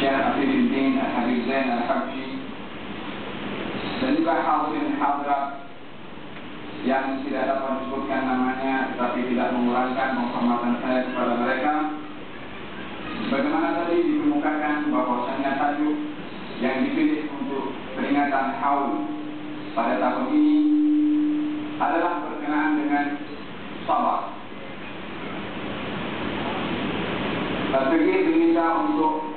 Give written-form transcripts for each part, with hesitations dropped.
Syekh Afiduddin Al-Habib Zain Al-Habsyi, dan juga hadirin hadirat yang tidak dapat disebutkan namanya, tapi tidak mengurangkan penghormatan saya kepada mereka. Bagaimana tadi dikemukakan bahwasanya tajuk yang dipilih untuk peringatan Haul pada tahun ini adalah berkenaan dengan sabar. Saya diminta untuk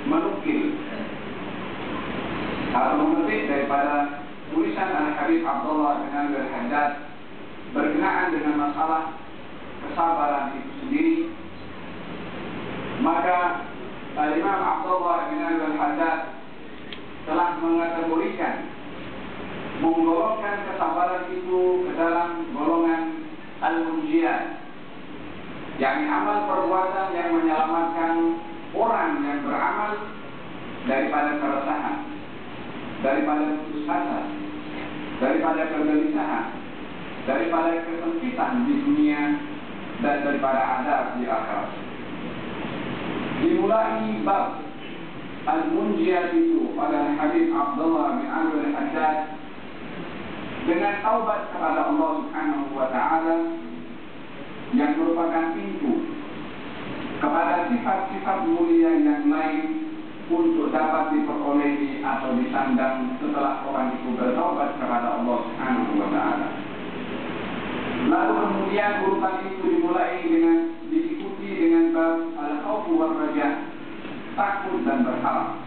menukil atau memetik daripada tulisan Al-Habib Abdullah bin Alwi Al-Haddad berkenaan dengan masalah kesabaran itu sendiri. Maka Imam Abdullah bin Alwi Al-Haddad telah menggolongkan kesabaran itu ke dalam golongan al-munjiyat, yakni amal perbuatan yang menyelamatkan orang yang beramal daripada keresahan, daripada putus asa, daripada kegelisahan, daripada kesempitan di dunia, dan daripada azab di akhirat. Dimulai bab al-munjiyat itu oleh Habib Abdullah bin Alwi Al-Haddad dengan taubat kepada Allah Subhanahu wa Ta'ala, yang merupakan pintu kepada sifat-sifat mulia yang lain untuk dapat diperolehi atau disandang setelah orang itu bertaubat kepada Allah Subhanahu wa Ta'ala. Lalu kemudian urutan itu diikuti dengan bab al-khawf wal raja, takut dan berharap,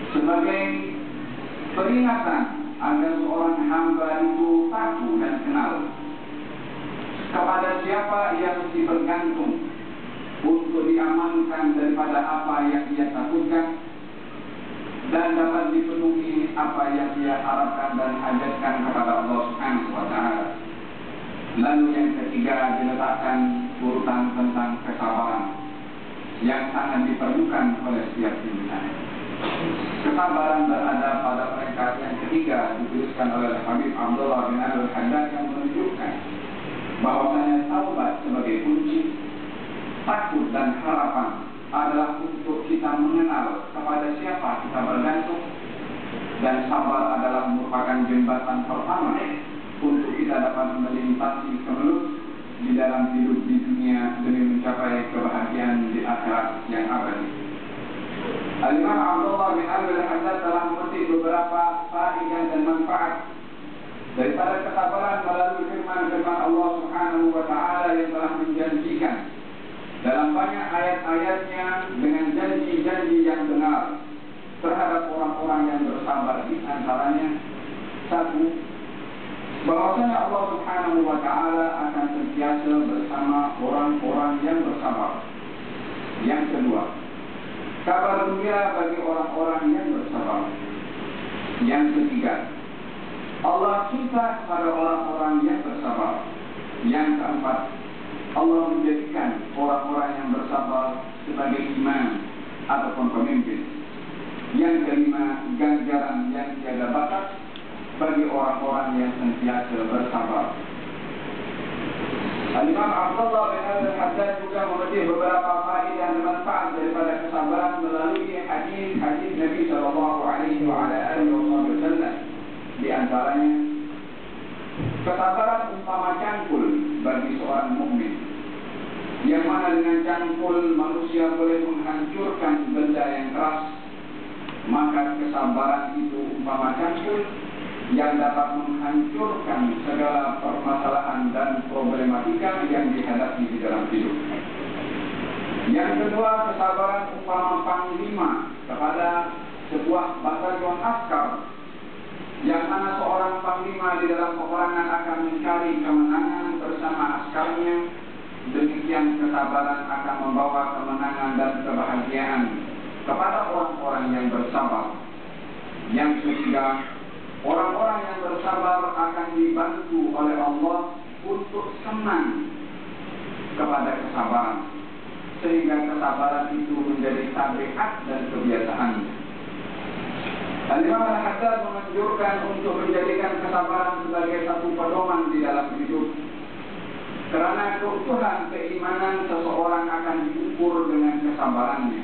sebagai peringatan agar seorang hamba itu takut dan kenal kepada siapa ia mesti bergantung untuk diamankan daripada apa yang ia takutkan dan dapat dipenuhi apa yang ia harapkan dan hajatkan kepada Allah Subhanahu wa Ta'ala. Lalu yang ketiga diletakkan urutan tentang kesabaran yang sangat diperlukan oleh setiap insan. Kesabaran berada pada peringkat yang ketiga dituliskan oleh Habib Abdullah bin Alwi Al-Haddad, yang menunjukkan bahwasanya taubat sebagai kunci, takut dan harapan adalah untuk kita mengenal kepada siapa kita bergantung, dan sabar adalah merupakan jembatan pertama untuk kita dapat melintasi kemelut di dalam hidup di dunia demi mencapai kebahagiaan di akhirat yang abadi. Al-Imam Abdullah bin Alwi Al-Haddad telah memetik beberapa faedah dan manfaat daripada kesabaran melalui firman-firman Allah Subhanahu wa Ta'ala yang telah menjanjikan dalam banyak ayat-ayatnya dengan janji-janji yang benar terhadap orang-orang yang bersabar. Di antaranya, satu, bahwasanya Allah Subhanahu wa Ta'ala akan sentiasa bersama orang-orang yang bersabar. Yang kedua, kabar gembira bagi orang-orang yang bersabar. Yang ketiga, Allah cinta kepada orang-orang yang bersabar. Yang keempat, Allah menjadikan orang-orang yang bersabar sebagai imam ataupun pemimpin. Yang kelima, ganjaran yang tiada batas bagi orang-orang yang sentiasa bersabar. Al-Imam Abdullah bin Alwi Al-Haddad juga memetik beberapa faedah dan manfaat daripada kesabaran melalui hadis-hadis Nabi sallallahu alaihi wasallam. Di antaranya, kesabaran umpama cangkul bagi seorang mukmin, yang mana dengan cangkul manusia boleh menghancurkan benda yang keras, maka kesabaran itu umpama cangkul yang dapat menghancurkan segala permasalahan dan problematika yang dihadapi di dalam hidup. Yang kedua, kesabaran umpama panglima kepada sebuah batalion askar, yang mana seorang panglima di dalam peperangan akan mencari kemenangan bersama askarnya. Demikian kesabaran akan membawa kemenangan dan kebahagiaan kepada orang-orang yang bersabar. Yang ketiga, orang-orang yang bersabar akan dibantu oleh Allah untuk senang kepada kesabaran, sehingga kesabaran itu menjadi tabiat dan kebiasaan. Al-Imam Al-Haddad menganjurkan untuk menjadikan kesabaran sebagai satu pedoman di dalam hidup, karena keutuhan keimanan seseorang akan diukur dengan kesabarannya.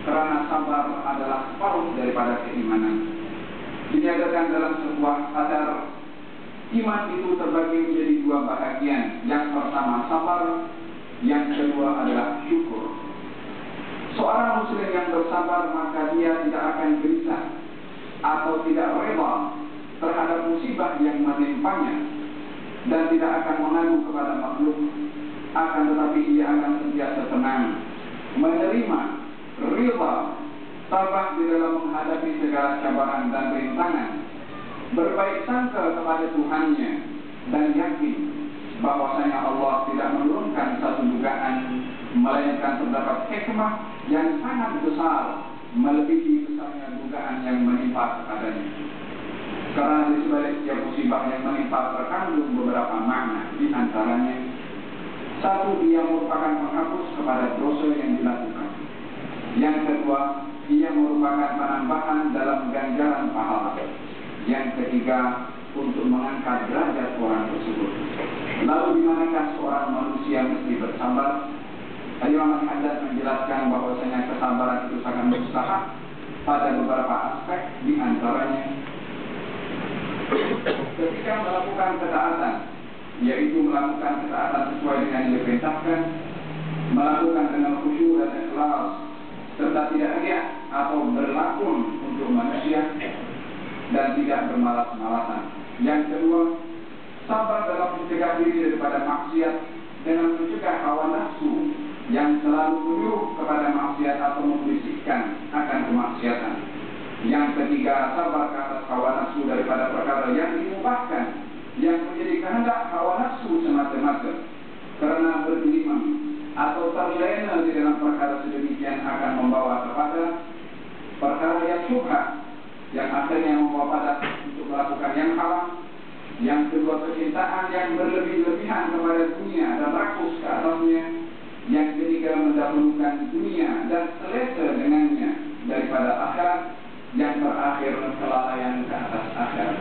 Karena sabar adalah separuh daripada keimanan. Dinyatakan dalam sebuah hadar, iman itu terbagi menjadi dua bahagian. Yang pertama sabar, yang kedua adalah syukur. Seorang muslim yang bersabar maka dia tidak akan gelisah atau tidak rela terhadap musibah yang menimpanya, dan tidak akan mengadu kepada makhluk, akan tetapi ia akan sentiasa tenang, menerima, rela, tabah di dalam menghadapi segala cabaran dan rintangan, berbaik sangka kepada Tuhannya, dan yakin bahwasanya Allah tidak menurunkan satu dugaan, melainkan terdapat hikmah yang sangat besar melebihi besarnya dugaan yang menimpa kepadanya. Karena di sebalik setiap musibah yang menimpa terkandung beberapa makna, di antaranya satu, dia merupakan penghapus kepada dosa yang dilakukan. Yang kedua, ia merupakan penambahan dalam ganjaran pahala. Yang ketiga, untuk mengangkat derajat orang tersebut. Lalu di manakah seorang manusia mesti bersabar? Imam Al-Haddad menjelaskan bahwasanya kesabaran itu sangat mustahab pada beberapa aspek, di antaranya ketika melakukan ketaatan, yaitu melakukan ketaatan sesuai dengan yang diperintahkan, melakukan dengan khusyuk dan ikhlas, serta tidak riya atau berlakon untuk manusia, dan tidak bermalas-malasan. Yang kedua, sabar dalam mencegah diri daripada maksiat dengan mencegah hawa nafsu yang selalu menyuruh kepada maksiat atau membisikkan akan kemaksiatan. Yang ketiga, sabar ke atas hawa nafsu daripada perkara yang dimubahkan, yang menjadi kehendak hawa nafsu semata-mata, karena bergelimang atau terlena di dalam perkara sedemikian akan membawa kepada perkara yang syubhat, yang akhirnya membawa pada untuk melakukan yang haram. Yang kedua, kecintaan yang berlebih-lebihan kepada dunia dan rakus ke atasnya. Yang ketiga, mendahulukan dunia dan selesa dengannya daripada akhirat. Yang terakhir, kelalaian ke atas akhirat.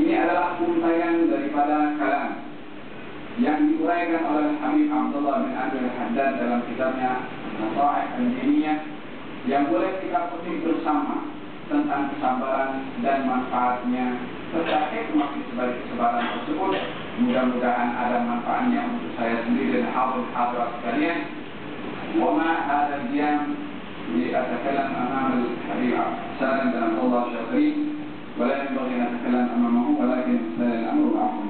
Ini adalah untaian daripada kalam yang diuraikan oleh Habib Abdullah bin Abdul Haddad dalam kitabnya Nasa'ih Al-Diniyah, yang boleh kita petik bersama tentang kesabaran dan manfaatnya serta hikmah di sebalik kesabaran tersebut. Mudah-mudahan ada manfaatnya untuk saya sendiri dan hadirat sekalian. Wa ma hadha al-qiyam li atakalam amam al-habib salam dan Allah syakri wa la yanbaghi an atakalam amamahu walakin al-amru ma'ahu.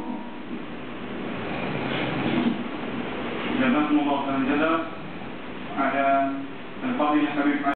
Jazakumullah khairan jazaa ala al-fadil Habib